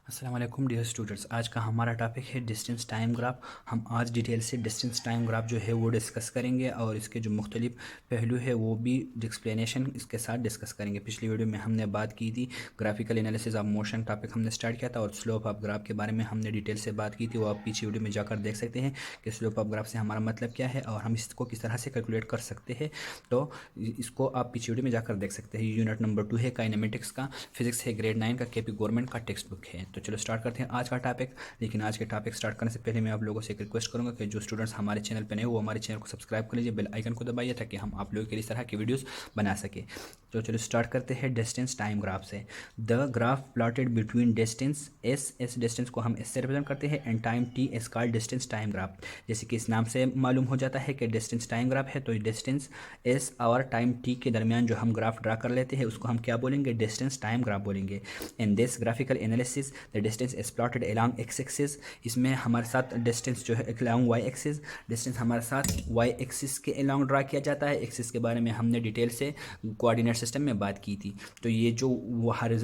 अस्सलाम वालेकुम dear students. आज का हमारा टॉपिक है डिस्टेंस टाइम ग्राफ। हम आज डिटेल से डिस्टेंस टाइम ग्राफ जो है वो डिस्कस करेंगे और इसके जो मुख्तलिफ पहलू है वो भी एक्सप्लेनेशन इसके साथ डिस्कस करेंगे। पिछली वीडियो में हमने बात की थी graphical analysis of motion topic हमने स्टार्ट किया था और स्लोप ऑफ ग्राफ के बारे में हमने डिटेल से बात की थी। वो आप पीछे वीडियो में जाकर देख सकते हैं कि स्लोप ऑफ ग्राफ से हमारा मतलब क्या है और हम इसको किस तरह से कैलकुलेट कर सकते हैं। तो इसको आप पीछे वीडियो में जाकर देख सकते हैं। यूनिट नंबर 2 है काइनेमेटिक्स का, फिजिक्स है ग्रेड 9 का, केपी गवर्नमेंट का टेक्स्ट बुक है। तो चलो स्टार्ट करते हैं आज का टॉपिक। लेकिन आज के टॉपिक स्टार्ट करने से पहले मैं आप लोगों से एक रिक्वेस्ट करूंगा कि जो स्टूडेंट्स हमारे चैनल पर नए वो हमारे चैनल को सब्सक्राइब कर लीजिए, बेल आइकन को दबाइए ताकि हम आप लोगों के लिए इस तरह की वीडियोस बना सके। तो चलो स्टार्ट करते हैं डिस्टेंस टाइम ग्राफ से। The graph plotted between distance S distance को हम एस से रिप्रेजेंट करते हैं and time T S called distance time graph. जैसे कि इस नाम से मालूम हो जाता है कि डिस्टेंस टाइम ग्राफ है, तो डिस्टेंस एस और टाइम टी के दरमियान जो हम ग्राफ ड्रा कर लेते हैं उसको हम क्या बोलेंगे, डिस्टेंस टाइम ग्राफ बोलेंगे। In this graphical analysis the distance is plotted along x axis. इसमें हमारे साथ डिस्टेंस जो है अलॉन्ग वाई एक्सिस, डिस्टेंस हमारे साथ वाई एक्सिस के अलॉन्ग ड्रा किया जाता है। एक्सिस के बारे में हमने डिटेल से कोऑर्डिनेट सिस्टम में बात की थी। तो ये जो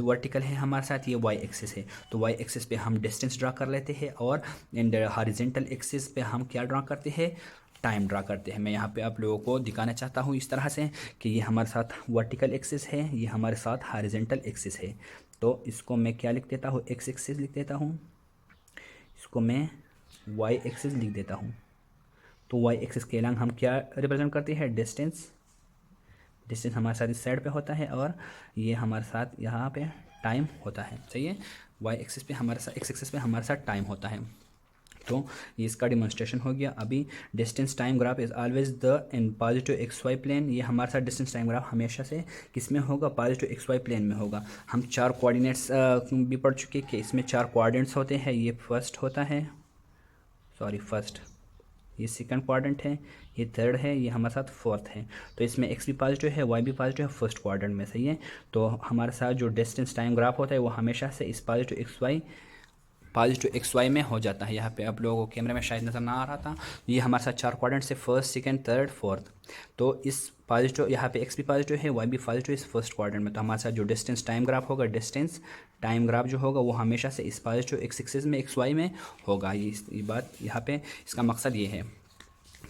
वर्टिकल है हमारे साथ ये वाई एक्सिस है, तो वाई एक्सिस पे हम डिस्टेंस ड्रा कर लेते हैं और इन हॉरिजॉन्टल एक्सिस पे हम क्या ड्रा करते हैं, टाइम ड्रा करते हैं। मैं यहाँ पे आप लोगों को दिखाना चाहता हूँ इस तरह से कि ये हमारे साथ वर्टिकल एक्सिस है, ये हमारे साथ हॉरिजॉन्टल एक्सिस है। तो इसको मैं क्या लिख देता हूँ, एक्स एक्सिस लिख देता हूँ, इसको मैं वाई एक्सिस लिख देता हूँ। तो वाई एक्सिस के अलॉन्ग हम क्या रिप्रेजेंट करते हैं, डिस्टेंस। डिस्टेंस हमारे साथ इस साइड पे होता है और ये हमारे साथ यहाँ पे टाइम होता है। सही है, वाई एक्सिस पे हमारे साथ, एक्स एक्सिस पे हमारे साथ टाइम होता है। तो ये इसका डिमॉन्स्ट्रेशन हो गया। अभी distance time graph is always the in positive X Y plane. ये हमारे साथ डिस्टेंस टाइम ग्राफ हमेशा से किस में होगा, पॉजिटिव एक्स वाई प्लेन में होगा। हम चार कोऑर्डिनेट्स भी पढ़ चुके कि इसमें चार कोऑर्डिनेट्स होते हैं। ये फर्स्ट होता है, सॉरी फर्स्ट, ये सेकंड क्वाड्रेंट है, ये थर्ड है, ये हमारे साथ फोर्थ है। तो इसमें एक्स भी पॉजिटिव है, वाई भी पॉजिटिव है फर्स्ट क्वाड्रेंट में। सही है, तो हमारे साथ जो डिस्टेंस टाइम ग्राफ होता है वो हमेशा से इस पॉजिटिव एक्स वाई में हो जाता है। यहाँ पे आप लोगों को कैमरे में शायद नज़र ना आ रहा था, ये हमारे साथ चार क्वाड्रेंट से फर्स्ट सेकंड थर्ड फोर्थ। तो इस पॉजिटिव यहाँ पे एक्स भी पॉजिटिव है, वाई भी पॉजिटिव इस फर्स्ट क्वाड्रेंट में। तो हमारे साथ जो डिस्टेंस टाइम ग्राफ होगा, डिस्टेंस टाइम ग्राफ जो होगा वो हमेशा से इस पॉजिटिव एक्स एक्सिस में एक्स वाई में होगा। ये बात यहाँ पे इसका मकसद ये है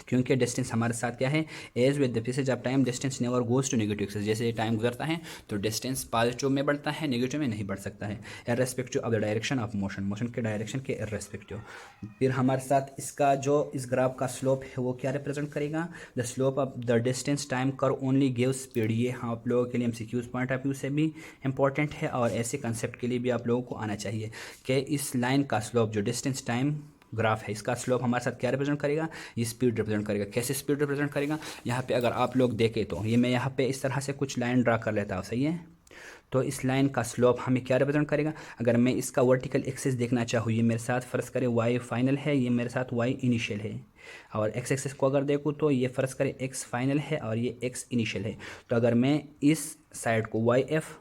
क्योंकि डिस्टेंस हमारे साथ क्या है, as with the passage of time distance never goes to negative axis. जैसे टाइम गुजरता है तो डिस्टेंस पॉजिटिव में बढ़ता है, नेगेटिव में नहीं बढ़ सकता है, irrespective of the direction of motion, motion के डायरेक्शन के इररेस्पेक्टिव। फिर हमारे साथ इसका जो इस ग्राफ का स्लोप है वो क्या रिप्रेजेंट करेगा, the slope of the distance time curve only give speed. ये आप लोगों के लिए एमसीक्यूज पॉइंट ऑफ व्यू से भी इंपॉर्टेंट है और ऐसे कंसेप्ट के लिए भी आप लोगों को आना चाहिए कि इस लाइन का स्लोप जो डिस्टेंस टाइम ग्राफ है इसका स्लोप हमारे साथ क्या रिप्रेजेंट करेगा, ये स्पीड रिप्रेजेंट करेगा। कैसे स्पीड रिप्रेजेंट करेगा, यहाँ पे अगर आप लोग देखें तो ये मैं यहाँ पे इस तरह से कुछ लाइन ड्रा कर लेता हूँ। सही है, तो इस लाइन का स्लोप हमें क्या रिप्रेजेंट करेगा। अगर मैं इसका वर्टिकल एक्सिस देखना चाहूँ, ये मेरे साथ फ़र्ज़ करें वाई फाइनल है, ये मेरे साथ वाई इनिशियल है। और एक्स एक्सिस को अगर देखूँ तो ये फ़र्ज़ करें एक्स फाइनल है और ये एक्स इनिशियल है। तो अगर मैं इस साइड को वाई एफ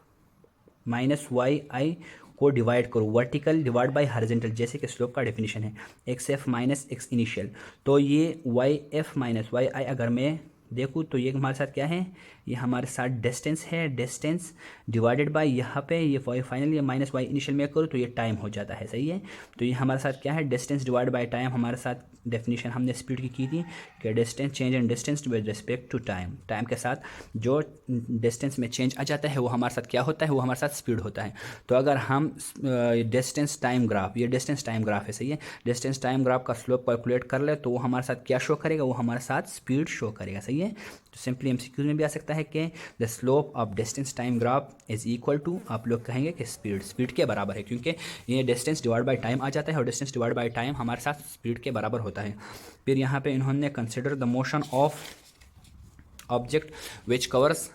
माइनस वाई आई को डिवाइड करूँ, वर्टिकल डिवाइड बाय हॉरिजॉन्टल, जैसे कि स्लोप का डेफिनेशन है x F minus x initial. तो ये वाई एफ माइनस वाई आई अगर मैं देखूँ तो ये हमारे साथ क्या है, ये हमारे साथ डिस्टेंस है, डिस्टेंस डिवाइडेड बाय यहाँ पे ये वाई फाइनल ये माइनस वाई इनिशियल में करूँ तो ये टाइम हो जाता है। सही है, तो ये हमारे साथ क्या है, डिस्टेंस डिवाइड बाय टाइम। हमारे साथ डेफिनेशन हमने स्पीड की थी कि distance change in distance with respect to time. Time के साथ जो डिस्टेंस में चेंज आ जाता है वो हमारे साथ क्या होता है, वो हमारे साथ स्पीड होता है। तो अगर हम डिस्टेंस टाइम ग्राफ, ये डिस्टेंस टाइम ग्राफ है, सही है, डिस्टेंस टाइम ग्राफ का स्लोप कैलकुलेट कर ले तो वो हमारे साथ क्या शो करेगा, वो हमारे साथ स्पीड शो करेगा। सही है, तो सिंपली एमसीक्यूज में भी आ सकता है कि the slope of distance time graph is equal to, आप लोग कहेंगे कि स्पीड के बराबर है, क्योंकि ये डिस्टेंस डिवाइड बाय टाइम आ जाता है और डिस्टेंस डिवाइड बाय टाइम हमारे साथ स्पीड के बराबर होता है। फिर यहाँ पे इन्होंने consider the motion of object which covers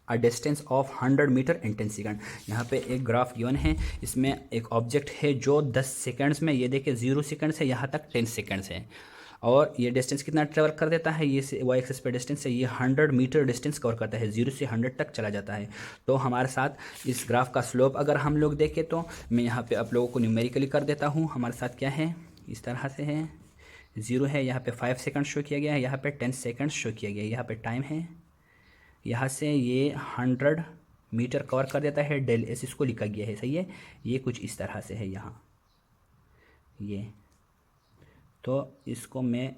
a distance of 100 metre in 10 second. यहाँ पे एक ग्राफ गिवन है, इसमें एक ऑब्जेक्ट है जो 10 सेकंड्स में, ये देखिए 0 सेकंड से यहाँ तक 10 सेकंड्स है, और ये डिस्टेंस कितना ट्रेवल कर देता है, ये वाई एक्सिस पे डिस्टेंस है, ये 100 मीटर डिस्टेंस कवर करता है, 0 से 100 तक चला जाता है। तो हमारे साथ इस ग्राफ का स्लोप अगर हम लोग देखें तो मैं यहाँ पे आप लोगों को न्यूमेरिकली कर देता हूँ। हमारे साथ क्या है, इस तरह से है, 0 है, यहाँ पे 5 सेकंड शो किया गया है, यहाँ पे 10 सेकंड शो किया गया है, यहाँ पे टाइम है, यहाँ से ये 100 मीटर कवर कर देता है, डेल एस इसको लिखा गया है, सही है। ये कुछ इस तरह से है यहाँ, ये तो इसको मैं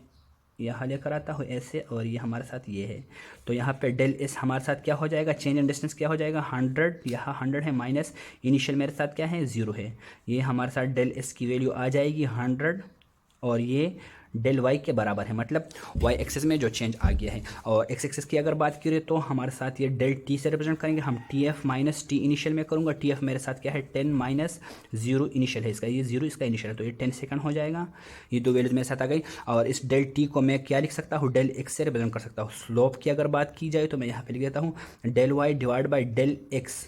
यहाँ लेकर आता हूँ ऐसे, और ये हमारे साथ ये है। तो यहाँ पे डेल एस हमारे साथ क्या हो जाएगा, चेंज इन डिस्टेंस क्या हो जाएगा 100, यहाँ 100 है, माइनस इनिशियल मेरे साथ क्या है 0 है। ये हमारे साथ डेल एस की वैल्यू आ जाएगी 100, और ये डेल वाई के बराबर है, मतलब वाई एक्सेस में जो चेंज आ गया है। और एक्स एक्सेस की अगर बात करें तो हमारे साथ ये डेल टी से रिप्रेजेंट करेंगे हम, T f minus t initial में करूँगा। टी एफ मेरे साथ क्या है 10 माइनस 0 इनिशियल है इसका, ये 0 इसका इनिशियल है, तो ये 10 सेकंड हो जाएगा। ये दो वैल्यूज मेरे साथ आ गई। और इस डेल टी को मैं क्या लिख सकता हूँ, डेल एक्स से रिप्रेजेंट कर सकता हूँ। स्लोप की अगर बात की जाए तो मैं यहाँ पे लिख देता हूँ del y divide by del x.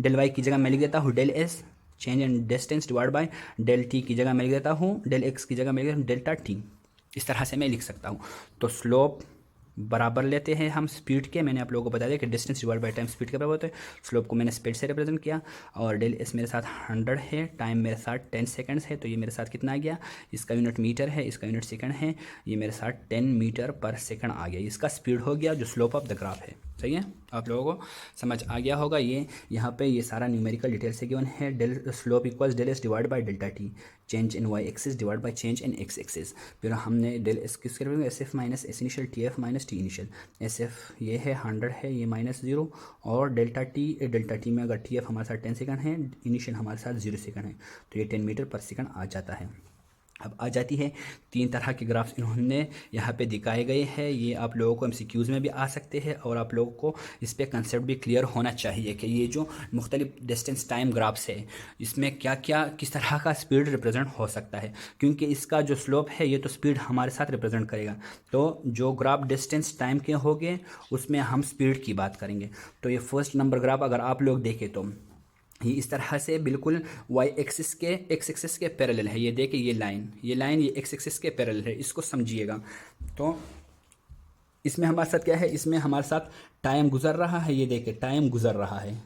Del y की जगह मैं लिख देता हूँ del s, change in distance divide by del t की जगह मैं लिख देता हूँ डेल एक्स की जगह मैं लिख देता हूँ डेल्टा टी। इस तरह से मैं लिख सकता हूँ। तो स्लोप बराबर लेते हैं हम स्पीड के, मैंने आप लोगों को बता दिया कि distance divide by time speed के बराबर होता है। स्लोप को मैंने स्पीड से रिप्रेजेंट किया, और डेल एस मेरे साथ 100 है, टाइम मेरे साथ 10 सेकंड्स है, तो ये मेरे साथ कितना आ गया, इसका यूनिट मीटर है, इसका यूनिट सेकंड है, ये मेरे साथ 10 मीटर पर सेकंड आ गया। इसका स्पीड हो गया जो स्लोप ऑफ द ग्राफ है, सही है। आप लोगों को समझ आ गया होगा। ये यहाँ पे ये सारा न्यूमेरिकल डिटेल से गिवन है। Del slope equals del s divide by delta t, change in y axis divide by change in x axis. फिर हमने डेल एस किसके लिए, s f minus s initial t f minus t initial. S f ये है 100 है, ये minus 0, और delta T में अगर टी एफ हमारे साथ 10 सेकंड है, इनिशियल हमारे साथ 0 सेकंड है, तो ये 10 मीटर पर सेकंड आ जाता है। अब आ जाती है 3 तरह के ग्राफ्स इन्होंने यहाँ पे दिखाए गए हैं। ये आप लोगों को एमसीक्यूज़ में भी आ सकते हैं, और आप लोगों को इस पे कंसेप्ट भी क्लियर होना चाहिए कि ये जो मुख्तलिफ डिस्टेंस टाइम ग्राफ्स है इसमें क्या क्या किस तरह का स्पीड रिप्रेजेंट हो सकता है, क्योंकि इसका जो स्लोप है ये तो स्पीड हमारे साथ रिप्रेजेंट करेगा। तो जो ग्राफ डिस्टेंस टाइम के होंगे उसमें हम स्पीड की बात करेंगे। तो ये फर्स्ट नंबर ग्राफ अगर आप लोग देखें तो ये इस तरह से बिल्कुल वाई एक्सिस के एक्स एक्सिस के पैरेलल है। ये देखिए ये लाइन ये एक्स एक्सिस के पैरेलल है, इसको समझिएगा। तो इसमें हमारे साथ क्या है, इसमें हमारे साथ टाइम गुजर रहा है, ये देखिए टाइम गुजर रहा है,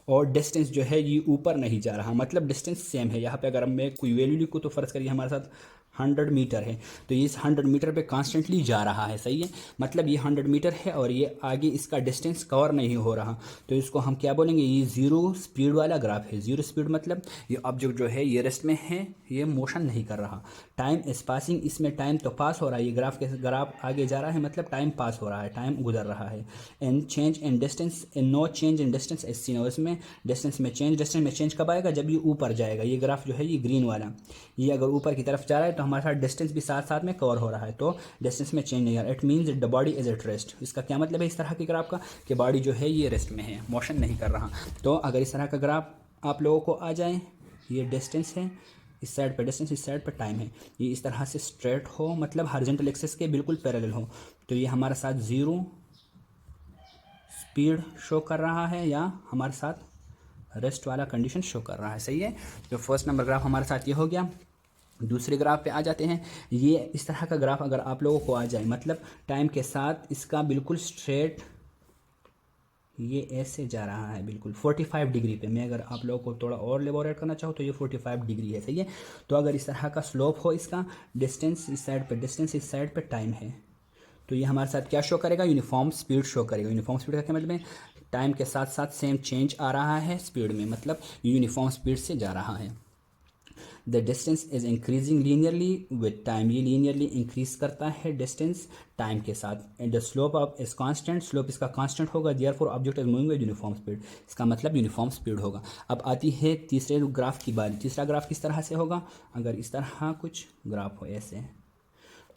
और डिस्टेंस जो है ये ऊपर नहीं जा रहा, मतलब डिस्टेंस सेम है। यहाँ पे अगर मैं कोई वैल्यू लिखूँ तो फ़र्ज़ करिए हमारे साथ 100 मीटर है, तो ये इस 100 मीटर पे कॉन्स्टेंटली जा रहा है, सही है। मतलब ये 100 मीटर है और ये आगे इसका डिस्टेंस कवर नहीं हो रहा, तो इसको हम क्या बोलेंगे, ये 0 स्पीड वाला ग्राफ है। 0 स्पीड मतलब ये ऑब्जेक्ट जो है ये रेस्ट में है, ये मोशन नहीं कर रहा। टाइम इज पासिंग, इसमें टाइम तो पास हो रहा है, ये ग्राफ आगे जा रहा है, मतलब टाइम पास हो रहा है, टाइम गुजर रहा है। And change in distance, no change in distance as seen, और इसमें डिस्टेंस में चेंज कब आएगा, जब ये ऊपर जाएगा। ये ग्राफ जो है ये ग्रीन वाला, ये अगर ऊपर की तरफ जा रहा है तो हमारे साथ डिस्टेंस भी साथ साथ में कवर हो रहा है, तो डिस्टेंस में चेंज नहीं आ रहा। It means the body is at rest. इसका क्या मतलब है इस तरह के ग्राफ का, कि बॉडी जो है ये रेस्ट में है, मोशन नहीं कर रहा। तो अगर इस तरह का ग्राफ आप लोगों को आ जाए, ये डिस्टेंस है, इस साइड पर डिस्टेंस, इस साइड पर टाइम है, ये इस तरह से स्ट्रेट हो, मतलब हॉरिजॉन्टल एक्सिस के बिल्कुल पैरेलल हो, तो ये हमारे साथ 0 स्पीड शो कर रहा है, या हमारे साथ रेस्ट वाला कंडीशन शो कर रहा है, सही है। तो फर्स्ट नंबर ग्राफ हमारे साथ ये हो गया। दूसरे ग्राफ पे आ जाते हैं। ये इस तरह का ग्राफ अगर आप लोगों को आ जाए, मतलब टाइम के साथ इसका बिल्कुल स्ट्रेट ये ऐसे जा रहा है, बिल्कुल 45 डिग्री पे। मैं अगर आप लोगों को थोड़ा और लेबोरेट करना चाहूँ तो ये 45 डिग्री है, सही है। तो अगर इस तरह का स्लोप हो, इसका डिस्टेंस इस साइड पे डिस्टेंस, इस साइड पे टाइम है, तो ये हमारे साथ क्या शो करेगा, यूनिफॉर्म स्पीड शो करेगा। यूनिफॉर्म स्पीड का क्या मतलब है, टाइम के साथ साथ सेम चेंज आ रहा है स्पीड में, मतलब यूनिफॉर्म स्पीड से जा रहा है। The distance is increasing linearly with time, ये लीनियरली इंक्रीज करता है डिस्टेंस टाइम के साथ। And the slope of is constant, slope इसका कांस्टेंट होगा, therefore object is moving with uniform speed, इसका मतलब यूनिफॉर्म स्पीड होगा। अब आती है तीसरे ग्राफ की बारी। तीसरा ग्राफ किस तरह से होगा, अगर इस तरह कुछ ग्राफ हो ऐसे,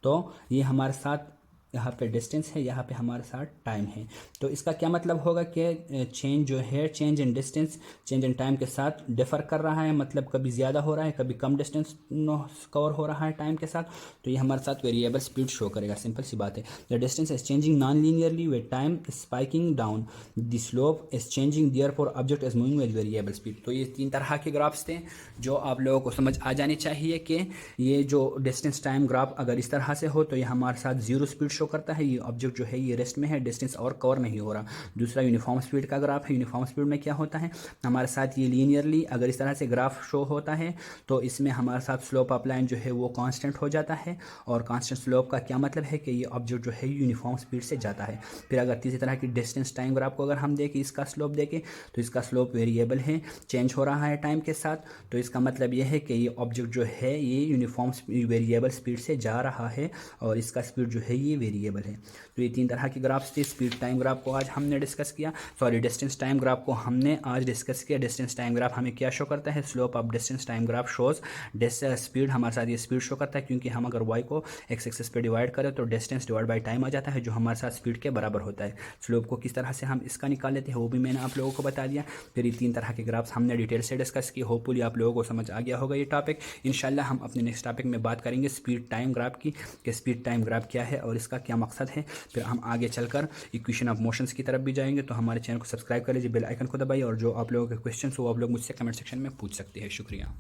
तो ये हमारे साथ यहाँ पे डिस्टेंस है, यहाँ पे हमारे साथ टाइम है। तो इसका क्या मतलब होगा कि चेंज जो है, change in distance change in time के साथ डिफर कर रहा है, मतलब कभी ज़्यादा हो रहा है, कभी कम डिस्टेंस कवर हो रहा है टाइम के साथ, तो ये हमारे साथ वेरिएबल स्पीड शो करेगा, सिंपल सी बात है। The distance is changing non linearly with time spiking down, the slope is changing, therefore object is moving with variable speed. तो ये 3 तरह के ग्राफ्स थे जो आप लोगों को समझ आ जानी चाहिए कि ये जो डिस्टेंस टाइम ग्राफ अगर इस तरह से हो तो ये हमारे साथ 0 स्पीड शो करता है ये ऑब्जेक्ट जो है ये रेस्ट में है, डिस्टेंस और कवर नहीं हो रहा। दूसरा यूनिफॉर्म स्पीड का ग्राफ है। यूनिफॉर्म स्पीड में क्या होता है हमारे साथ ये लीनियरली अगर इस तरह से ग्राफ शो होता है तो इसमें हमारे साथ स्लोप ऑफ लाइन जो है वो कांस्टेंट हो जाता है, और कांस्टेंट स्लोप का क्या मतलब है कि ये ऑब्जेक्ट जो है यूनिफॉर्म स्पीड से जाता है। फिर अगर तीसरी तरह की डिस्टेंस टाइम ग्राफ को अगर हम देखें, इसका स्लोप देखें तो इसका स्लोप वेरिएबल है, चेंज हो रहा है टाइम के साथ, तो इसका मतलब ये है कि ये ऑब्जेक्ट जो है ये यूनिफॉर्म वेरिएबल स्पीड से जा रहा है और इसका स्पीड जो है ये वेरिएबल है। तो ये तीन तरह की ग्राफ्स थे। स्पीड टाइम ग्राफ को आज हमने डिस्कस किया, सॉरी डिस्टेंस टाइम ग्राफ को हमने आज डिस्कस किया। डिस्टेंस टाइम ग्राफ हमें क्या शो करता है, slope of distance time graph shows speed, हमारे साथ ये स्पीड शो करता है क्योंकि हम अगर वाई को एक्स एक्सिस पे डिवाइड करें तो डिस्टेंस डिवाइड बाई टाइम आ जाता है जो हमारे साथ स्पीड के बराबर होता है। स्लोप को किस तरह से हम इसका निकाल लेते हैं वो भी मैंने आप लोगों को बता दिया। फिर ये तीन तरह के ग्राफ्स हमने डिटेल से डिस्कस की। होपफुली आप लोगों को समझ आ गया होगा ये टॉपिक। इंशाल्लाह हम अपने नेक्स्ट टॉपिक में बात करेंगे स्पीड टाइम ग्राफ की, कि स्पीड टाइम ग्राफ क्या है और इसका क्या मकसद है। फिर हम आगे चलकर इक्वेशन ऑफ मोशंस की तरफ भी जाएंगे। तो हमारे चैनल को सब्सक्राइब कर लीजिए, बेल आइकन को दबाइए, और जो आप लोगों के क्वेश्चन हो वो आप लोग मुझसे कमेंट सेक्शन में पूछ सकते हैं। शुक्रिया।